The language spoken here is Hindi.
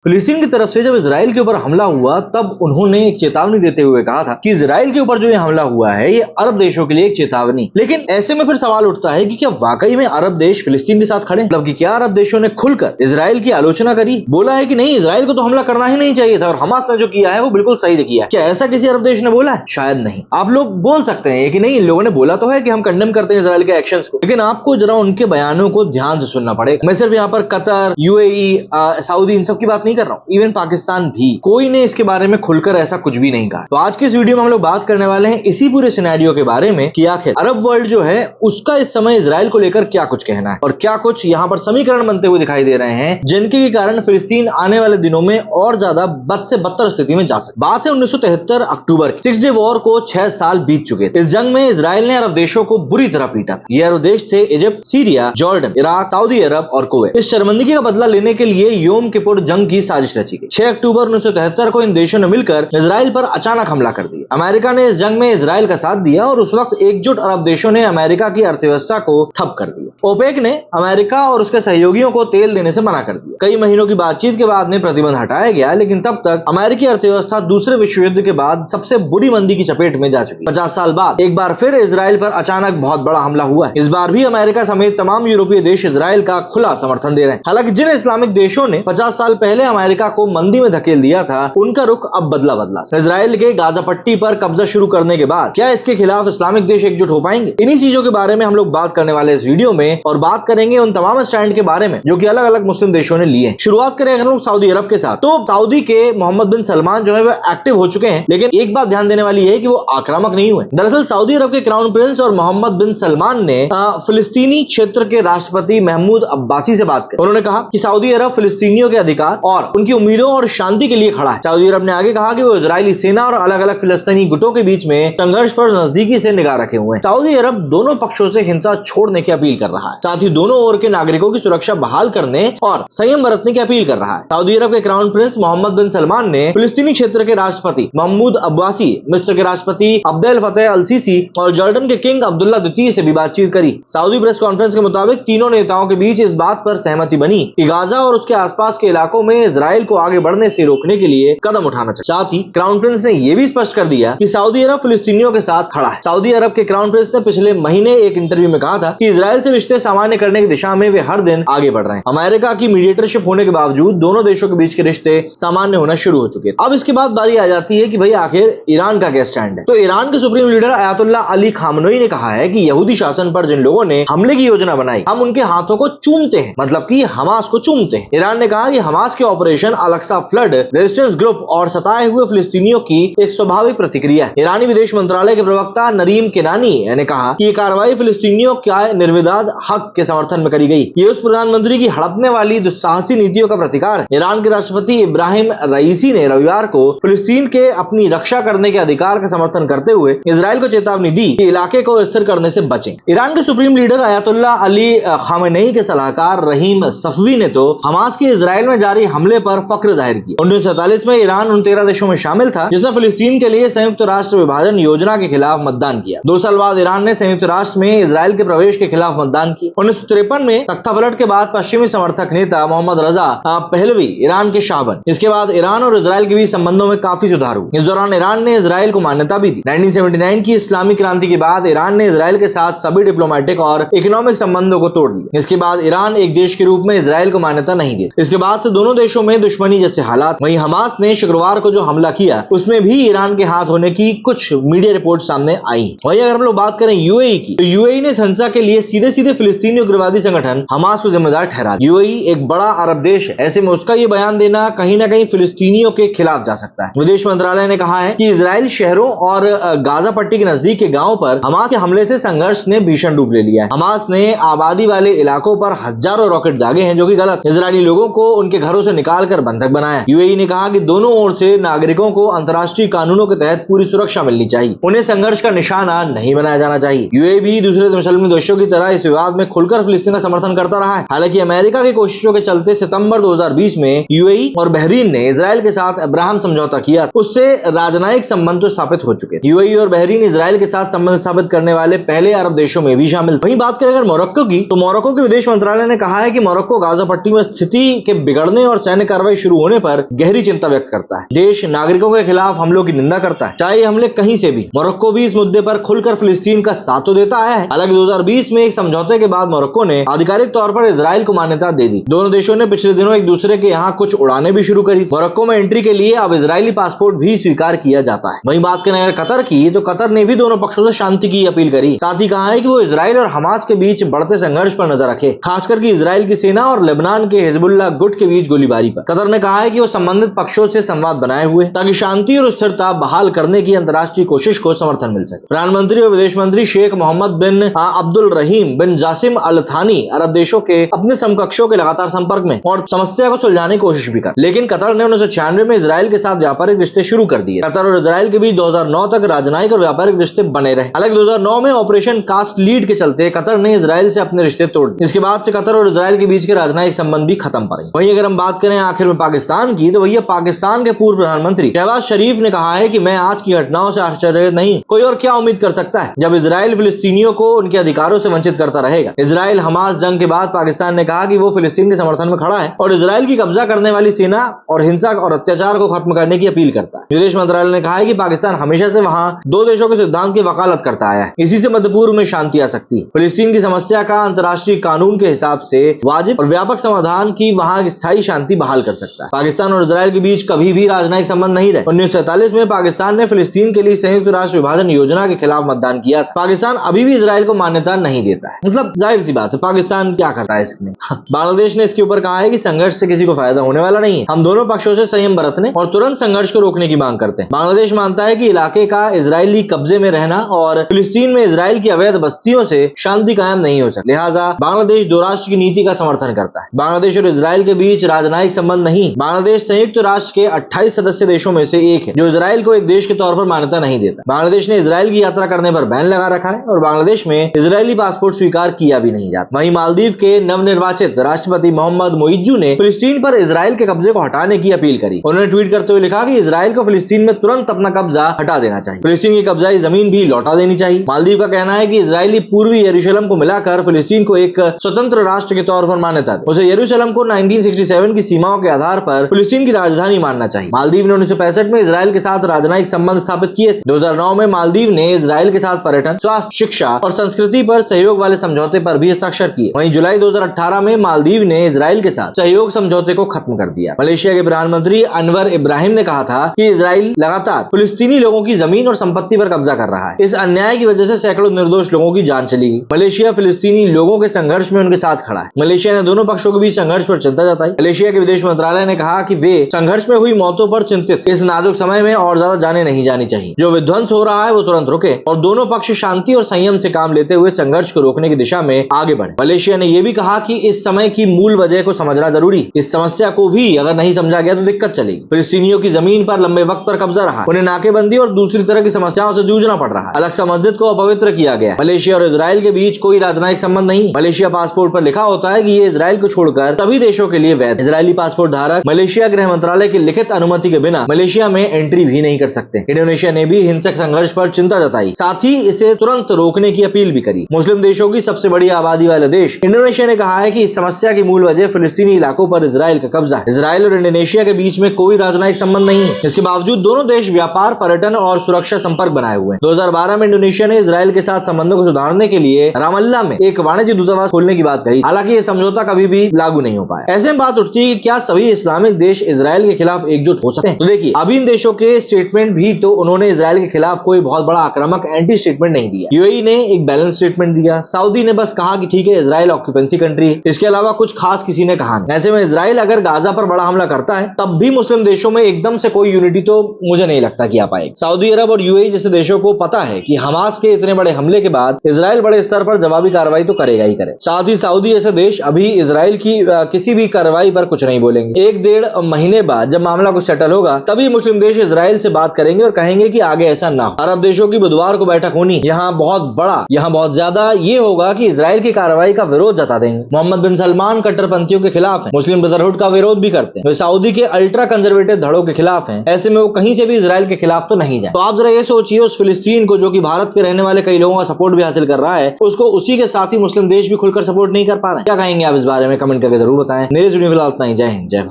फिलिस्तीन की तरफ से जब इजराइल के ऊपर हमला हुआ तब उन्होंने एक चेतावनी देते हुए कहा था कि इजराइल के ऊपर जो ये हमला हुआ है ये अरब देशों के लिए एक चेतावनी। लेकिन ऐसे में फिर सवाल उठता है कि क्या वाकई में अरब देश फिलिस्तीन के साथ खड़े, मतलब कि क्या अरब देशों ने खुलकर इजराइल की आलोचना करी, बोला है कि नहीं इजराइल को तो हमला करना ही नहीं चाहिए था और हमास ने जो किया है वो बिल्कुल सही किया है? क्या ऐसा किसी अरब देश ने बोला है? शायद नहीं। आप लोग बोल सकते हैं कि नहीं इन लोगों ने बोला तो है कि हम कंडेम करते हैं इजराइल के एक्शंस को, लेकिन आपको जरा उनके बयानों को ध्यान से सुनना पड़ेगा। मैं सिर्फ यहाँ पर कतर, यूएई, सऊदी इन सब की बात नहीं कर रहा हूँ, इवन पाकिस्तान भी कोई ने इसके बारे में खुलकर ऐसा कुछ भी नहीं कहा। तो आज के इस वीडियो में हम लोग बात करने वाले हैं इसी पूरे सिनेरियो के बारे में कि आखिर अरब वर्ल्ड जो है उसका इस समय इजराइल को लेकर क्या कुछ कहना है और क्या कुछ यहाँ पर समीकरण बनते हुए दिखाई दे रहे हैं जिनके कारण फिलिस्तीन आने वाले दिनों में और ज्यादा बद से बदतर स्थिति में जा सकती। बात है 1973 अक्टूबर की। 6 डे वॉर को 6 साल बीत चुके थे। इस जंग में इजराइल ने अरब देशों को बुरी तरह पीटा था। ये अरब देश थे इजिप्ट, सीरिया, जॉर्डन, इराक, सऊदी अरब और कुवैत। इस शर्मिंदगी का बदला लेने के लिए योम किपुर जंग की साजिश रची गई। 6 अक्टूबर 1973 को इन देशों ने मिलकर इजराइल पर अचानक हमला कर दिया। अमेरिका ने इस जंग में इजराइल का साथ दिया और उस वक्त एकजुट अरब देशों ने अमेरिका की अर्थव्यवस्था को ठप कर दिया। ओपेक ने अमेरिका और उसके सहयोगियों को तेल देने से मना कर दिया। कई महीनों की बातचीत के बाद में प्रतिबंध हटाया गया, लेकिन तब तक अमेरिकी अर्थव्यवस्था दूसरे विश्व युद्ध के बाद सबसे बुरी मंदी की चपेट में जा चुकी। 50 साल बाद एक बार फिर इजराइल पर अचानक बहुत बड़ा हमला हुआ है। इस बार भी अमेरिका समेत तमाम यूरोपीय देश इजराइल का खुला समर्थन दे रहे हैं। हालांकि जिन इस्लामिक देशों ने 50 साल पहले अमेरिका को मंदी में धकेल दिया था उनका रुख अब बदला। इजराइल के गाजा पट्टी पर कब्जा शुरू करने के बाद क्या इसके खिलाफ इस्लामिक देश एकजुट हो पाएंगे? इन्हीं चीजों के बारे में हम लोग बात करने वाले इस वीडियो में और बात करेंगे उन तमाम स्टैंड के बारे में जो कि अलग अलग मुस्लिम देशों ने लिए। शुरुआत करें अगर हम सऊदी अरब के साथ, तो सऊदी के मोहम्मद बिन सलमान जो है वो एक्टिव हो चुके हैं, लेकिन एक बात ध्यान देने वाली है कि वो आक्रामक नहीं हुए। दरअसल सऊदी अरब के क्राउन प्रिंस और मोहम्मद बिन सलमान ने फिलिस्तीनी क्षेत्र के राष्ट्रपति महमूद अब्बासी से बात की। उन्होंने कहा कि सऊदी अरब फिलिस्तीनियों के अधिकार और उनकी उम्मीदों और शांति के लिए खड़ा है। सऊदी अरब ने आगे कहा कि वो इजरायली सेना और अलग अलग फिलिस्तीनी गुटों के बीच में संघर्ष पर नजदीकी से निगाह रखे हुए हैं। सऊदी अरब दोनों पक्षों से हिंसा छोड़ने की अपील कर रहा है, साथ ही दोनों ओर के नागरिकों की सुरक्षा बहाल करने और संयम बरतने की अपील कर रहा है। सऊदी अरब के क्राउन प्रिंस मोहम्मद बिन सलमान ने फिलिस्तीनी क्षेत्र के राष्ट्रपति महमूद अब्बासी, मिस्र के राष्ट्रपति अब्देल फतेह अल सीसी और जॉर्डन के किंग अब्दुल्ला द्वितीय से भी बातचीत करी। सऊदी प्रेस कॉन्फ्रेंस के मुताबिक तीनों नेताओं के बीच इस बात पर सहमति बनी कि गाजा और उसके आसपास के इलाकों में इजराइल को आगे बढ़ने से रोकने के लिए कदम उठाना चाहिए। साथ ही क्राउन प्रिंस ने यह भी स्पष्ट कर दिया कि सऊदी अरब फिलिस्तीनियों के साथ खड़ा है। सऊदी अरब के क्राउन प्रिंस ने पिछले महीने एक इंटरव्यू में कहा था कि इजराइल से रिश्ते सामान्य करने की दिशा में वे हर दिन आगे बढ़ रहे हैं। अमेरिका की मीडिएटरशिप होने के बावजूद दोनों देशों के बीच के रिश्ते सामान्य होना शुरू हो चुके हैं। अब इसके बाद बारी आ जाती है कि भाई आखिर ईरान का क्या स्टैंड है। तो ईरान के सुप्रीम लीडर अयातुल्ला अली खामनोई ने कहा है कि यहूदी शासन पर जिन लोगों ने हमले की योजना बनाई हम उनके हाथों को चूमते हैं, मतलब कि हमास को चूमते हैं। ईरान ने कहा कि हमास के operation Al-Aqsa flood resistance group और सताए हुए फिलिस्तीनियों की एक स्वाभाविक प्रतिक्रिया है। ईरानी विदेश मंत्रालय के प्रवक्ता नरीम केनानी ने कहा कि ये कार्रवाई फिलिस्तीनियों का निर्विवाद हक के समर्थन में करी गई। ये उस प्रधानमंत्री की हड़पने वाली दुस्साहसी नीतियों का प्रतिकार है। ईरान के राष्ट्रपति इब्राहिम रईसी ने रविवार को फिलिस्तीन के अपनी रक्षा करने के अधिकार का समर्थन करते हुए इजराइल को चेतावनी दी कि इलाके को स्थिर करने से बचें। ईरान के supreme leader Ayatollah Ali Khamenei के सलाहकार रहीम सफवी ने तो हमास के इजराइल में जारी हमले पर फख्र जाहिर किया। 1947 में ईरान उन 13 देशों में शामिल था जिसने फिलिस्तीन के लिए संयुक्त राष्ट्र विभाजन योजना के खिलाफ मतदान किया। 2 साल बाद ईरान ने संयुक्त राष्ट्र में इजराइल के प्रवेश के खिलाफ मतदान किया। 1953 में तख्तापलट के बाद पश्चिमी समर्थक नेता मोहम्मद रजा पहलवी ईरान के शाह बने। इसके बाद ईरान और इजराइल के बीच संबंधों में काफी सुधार हुआ। इस दौरान ईरान ने इजराइल को मान्यता भी दी। 1979 की इस्लामी क्रांति के बाद ईरान ने इजराइल के साथ सभी डिप्लोमेटिक और इकोनॉमिक संबंधों को तोड़ दिया। इसके बाद ईरान एक देश के रूप में इजराइल को मान्यता नहीं दी। इसके बाद से दोनों देशों में दुश्मनी जैसे हालात। वहीं हमास ने शुक्रवार को जो हमला किया उसमें भी ईरान के हाथ होने की कुछ मीडिया रिपोर्ट सामने आई। वहीं अगर हम लोग बात करें यूएई की, तो यूएई ने हिंसा के लिए सीधे सीधे फिलिस्तीनी उग्रवादी संगठन हमास को जिम्मेदार ठहरा। यूएई एक बड़ा अरब देश है, ऐसे में उसका ये बयान देना कहीं ना कहीं फिलिस्तीनियों के खिलाफ जा सकता है। विदेश मंत्रालय ने कहा है कि इजराइल शहरों और गाजा पट्टी के नजदीक के गांव पर हमास के हमले से संघर्ष ने भीषण रूप ले लिया है। हमास ने आबादी वाले इलाकों पर हजारों रॉकेट दागे हैं जो कि गलत। इजरायली लोगों को उनके घरों से निकालकर बंधक बनाया। यूएई ने कहा कि दोनों ओर से नागरिकों को अंतर्राष्ट्रीय कानूनों के तहत पूरी सुरक्षा मिलनी चाहिए, उन्हें संघर्ष का निशाना नहीं बनाया जाना चाहिए। यूएई भी दूसरे मुसलमान देशों की तरह इस विवाद में खुलकर फिलिस्तीन का समर्थन करता रहा है। हालांकि अमेरिका की कोशिशों के चलते सितंबर 2020 में यूएई और बहरीन ने इजराइल के साथ अब्राहम समझौता किया, उससे राजनयिक संबंध तो स्थापित हो चुके। यूएई और बहरीन इजराइल के साथ संबंध स्थापित करने वाले पहले अरब देशों में भी शामिल। वहीं बात करें अगर मोरक्को की, तो मोरक्को के विदेश मंत्रालय ने कहा है कि मोरक्को गाजा पट्टी में स्थिति के बिगड़ने और सैन्य कार्रवाई शुरू होने पर गहरी चिंता व्यक्त करता है। देश नागरिकों के खिलाफ हमलों की निंदा करता है, चाहे हमले कहीं से भी। मोरक्को भी इस मुद्दे पर खुलकर फिलिस्तीन का साथ तो देता आया है। हालांकि 2020 में एक समझौते के बाद मोरक्को ने आधिकारिक तौर पर इजराइल को मान्यता दे दी। दोनों देशों ने पिछले दिनों एक दूसरे के यहाँ कुछ उड़ाने भी शुरू करी। मोरक्को में एंट्री के लिए अब इजरायली पासपोर्ट भी स्वीकार किया जाता है। वहीं बात करें अगर कतर की, तो कतर ने भी दोनों पक्षों से शांति की अपील करी। साथ ही कहा है कि वो इजराइल और हमास के बीच बढ़ते संघर्ष पर नजर रखे, खासकर कि इजराइल की सेना और लेबनान के हिजबुल्लाह गुट के बीच गोलीबारी पर। कतर ने कहा है कि वो संबंधित पक्षों से संवाद बनाए हुए ताकि शांति और स्थिरता बहाल करने की अंतर्राष्ट्रीय कोशिश को समर्थन मिल सके। प्रधानमंत्री और विदेश मंत्री शेख मोहम्मद बिन अब्दुल रहीम बिन जासिम अल थानी अरब देशों के अपने समकक्षों के लगातार संपर्क में और समस्या को सुलझाने की कोशिश भी कर, लेकिन कतर ने 1996 में इजराइल के साथ व्यापारिक रिश्ते शुरू कर दिए। कतर और इजराइल के बीच 2009 तक राजनयिक और व्यापारिक रिश्ते बने रहे। हालांकि 2009 में ऑपरेशन कास्ट लीड के चलते कतर ने इजराइल से अपने रिश्ते तोड़ दिए। इसके बाद से कतर और इजराइल के बीच के राजनयिक संबंध भी खत्म पड़े। वहीं अगर हम बात करें आखिर में पाकिस्तान की, तो भैया पाकिस्तान के पूर्व प्रधानमंत्री शहबाज शरीफ ने कहा है कि मैं आज की घटनाओं से आश्चर्य नहीं, कोई और क्या उम्मीद कर सकता है जब इजराइल फिलिस्तीनियों को उनके अधिकारों से वंचित करता रहेगा। इजराइल हमास जंग के बाद पाकिस्तान ने कहा कि वो फिलिस्तीन के समर्थन में खड़ा है और इजराइल की कब्जा करने वाली सेना और हिंसा और अत्याचार को खत्म करने की अपील करता है। विदेश मंत्रालय ने कहा है कि पाकिस्तान हमेशा से वहां दो देशों के सिद्धांत की वकालत करता आया है। इसी से मध्य पूर्व में शांति आ सकती है। फिलिस्तीन की समस्या का अंतर्राष्ट्रीय कानून के हिसाब से वाजिब और व्यापक समाधान की वहां स्थायी शांति बहाल कर सकता है। पाकिस्तान और इजराइल के बीच कभी भी राजनयिक संबंध नहीं रहे। 1947 में पाकिस्तान ने फिलिस्तीन के लिए संयुक्त राष्ट्र विभाजन योजना के खिलाफ मतदान किया था। पाकिस्तान अभी भी इजराइल को मान्यता नहीं देता है। मतलब जाहिर सी बात है, पाकिस्तान क्या कर रहा है इसमें। बांग्लादेश ने इसके ऊपर कहा है कि संघर्ष से किसी को फायदा होने वाला नहीं है, हम दोनों पक्षों से संयम बरतने और तुरंत संघर्ष को रोकने की मांग करते हैं। बांग्लादेश मानता है कि इलाके का इजरायली कब्जे में रहना और फिलिस्तीन में इजराइल की अवैध बस्तियों से शांति कायम नहीं हो सकती, लिहाजा बांग्लादेश दो राष्ट्र की नीति का समर्थन करता है। बांग्लादेश और इजराइल के बीच राजनयिक संबंध नहीं। बांग्लादेश संयुक्त राष्ट्र के 28 सदस्य देशों में से एक है जो इजराइल को एक देश के तौर पर मान्यता नहीं देता। बांग्लादेश ने इजराइल की यात्रा करने पर बैन लगा रखा है और बांग्लादेश में इजरायली पासपोर्ट स्वीकार किया भी नहीं जाता। वहीं मालदीव के नवनिर्वाचित राष्ट्रपति मोहम्मद मोइज्जू ने फिलिस्तीन पर इजराइल के कब्जे को हटाने की अपील करी। उन्होंने ट्वीट करते हुए लिखा कि इजराइल को फिलिस्तीन में तुरंत अपना कब्जा हटा देना चाहिए, फिलिस्तीन की कब्जाई जमीन भी लौटा देनी चाहिए। मालदीव का कहना है कि इजरायली पूर्वी यरूशलेम को मिलाकर फिलिस्तीन को एक स्वतंत्र राष्ट्र के तौर पर मान्यता दे। उसे यरूशलेम को 1967 की सीमाओं के आधार पर फिलिस्तीन की राजधानी मानना चाहिए। मालदीव ने 1965 में इजराइल के साथ राजनयिक संबंध स्थापित किए थे। 2009 में मालदीव ने इजराइल के साथ पर्यटन, स्वास्थ्य, शिक्षा और संस्कृति पर सहयोग वाले समझौते पर भी हस्ताक्षर किए। वहीं जुलाई 2018 में मालदीव ने इजराइल के साथ सहयोग समझौते को खत्म कर दिया। मलेशिया के प्रधानमंत्री अनवर इब्राहिम ने कहा था कि इजराइल लगातार फिलिस्तीनी लोगों की जमीन और संपत्ति पर कब्जा कर रहा है। इस अन्याय की वजह से सैकड़ों निर्दोष लोगों की जान चली गई। मलेशिया फिलिस्तीनी लोगों के संघर्ष में उनके साथ खड़ा है। मलेशिया ने दोनों पक्षों के बीच संघर्ष पर चिंता जताई। मलेशिया के विदेश मंत्रालय ने कहा कि वे संघर्ष में हुई मौतों पर चिंतित, इस नाजुक समय में और ज्यादा जाने नहीं जानी चाहिए। जो विध्वंस हो रहा है वो तुरंत रुके और दोनों पक्ष शांति और संयम से काम लेते हुए संघर्ष को रोकने की दिशा में आगे बढ़े। मलेशिया ने यह भी कहा कि इस समय की मूल वजह को समझना जरूरी। इस समस्या को भी अगर नहीं समझा गया तो दिक्कत चलेगी। फिलिस्तीनियों की जमीन पर लंबे वक्त पर कब्जा रहा, उन्हें नाकेबंदी और दूसरी तरह की समस्याओं से जूझना पड़ रहा है। अल-अक्सा मस्जिद को अपवित्र किया गया। मलेशिया और इजराइल के बीच कोई राजनयिक संबंध नहीं। मलेशिया पासपोर्ट पर लिखा होता है कि ये इजराइल को छोड़कर सभी देशों के लिए वैध। इजरायली पासपोर्ट धारक मलेशिया गृह मंत्रालय की लिखित अनुमति के बिना मलेशिया में एंट्री भी नहीं कर सकते। इंडोनेशिया ने भी हिंसक संघर्ष पर चिंता जताई, साथ ही इसे तुरंत रोकने की अपील भी करी। मुस्लिम देशों की सबसे बड़ी आबादी वाले देश इंडोनेशिया ने कहा है कि इस समस्या की मूल वजह फिलिस्तीनी इलाकों पर इजराइल का कब्जा है। इजराइल और इंडोनेशिया के बीच में कोई राजनयिक संबंध नहीं है। इसके बावजूद दोनों देश व्यापार, पर्यटन और सुरक्षा संपर्क बनाए हुए हैं। 2012 में इंडोनेशिया ने इजराइल के साथ संबंधों को सुधारने के लिए रामल्ला में एक वाणिज्य दूतावास खोलने की बात कही। हालांकि यह समझौता कभी भी लागू नहीं हो पाया। ऐसे में बात उठती है कि क्या सभी इस्लामिक देश इजराइल के खिलाफ एकजुट हो सकते हैं? तो देखिए, अभी इन देशों के स्टेटमेंट भी तो उन्होंने इजराइल के खिलाफ कोई बहुत बड़ा आक्रामक एंटी स्टेटमेंट नहीं दिया। यूएई ने एक बैलेंस स्टेटमेंट दिया। सऊदी ने बस कहा कि ठीक है, इजराइल ऑक्यूपेंसी कंट्री है। इसके अलावा कुछ खास किसी ने कहा नहीं। ऐसे में इजराइल अगर गाजा पर बड़ा हमला करता है तब भी मुस्लिम देशों में एकदम से कोई यूनिटी तो मुझे नहीं लगता कि आ पाएगी। सऊदी अरब और यूएई जैसे देशों को पता है कि हमास के इतने बड़े हमले के बाद इजराइल बड़े स्तर पर जवाबी कार्रवाई तो करेगा ही करे। साथ ही सऊदी जैसे देश अभी इजराइल की किसी भी कार्रवाई पर कुछ नहीं बोलेंगे। 1-1.5 महीने बाद जब मामला कुछ सेटल होगा तभी मुस्लिम देश इजराइल से बात करेंगे और कहेंगे कि आगे ऐसा ना हो। अरब देशों की बुधवार को बैठक होनी, यहाँ बहुत ज्यादा ये होगा कि इजराइल की कार्रवाई का विरोध जता देंगे। मोहम्मद बिन सलमान कट्टरपंथियों के खिलाफ है, मुस्लिम ब्रदरहुड का विरोध भी करते हैं, वे सऊदी के अल्ट्रा कंजर्वेटिव धड़ों के खिलाफ हैं। ऐसे में वो कहीं से भी इजराइल के खिलाफ तो नहीं जाए। तो आप जरा ये सोचिए, उस फिलिस्तीन को जो कि भारत के रहने वाले कई लोगों का सपोर्ट भी हासिल कर रहा है, उसको उसी के साथ ही मुस्लिम देश भी खुलकर सपोर्ट नहीं कर पा रहे हैं। क्या कहेंगे आप इस बारे में? कमेंट करके जरूर बताएं। मेरे वीडियो फिलहाल इतना ही। जय हिंद, जय भारत।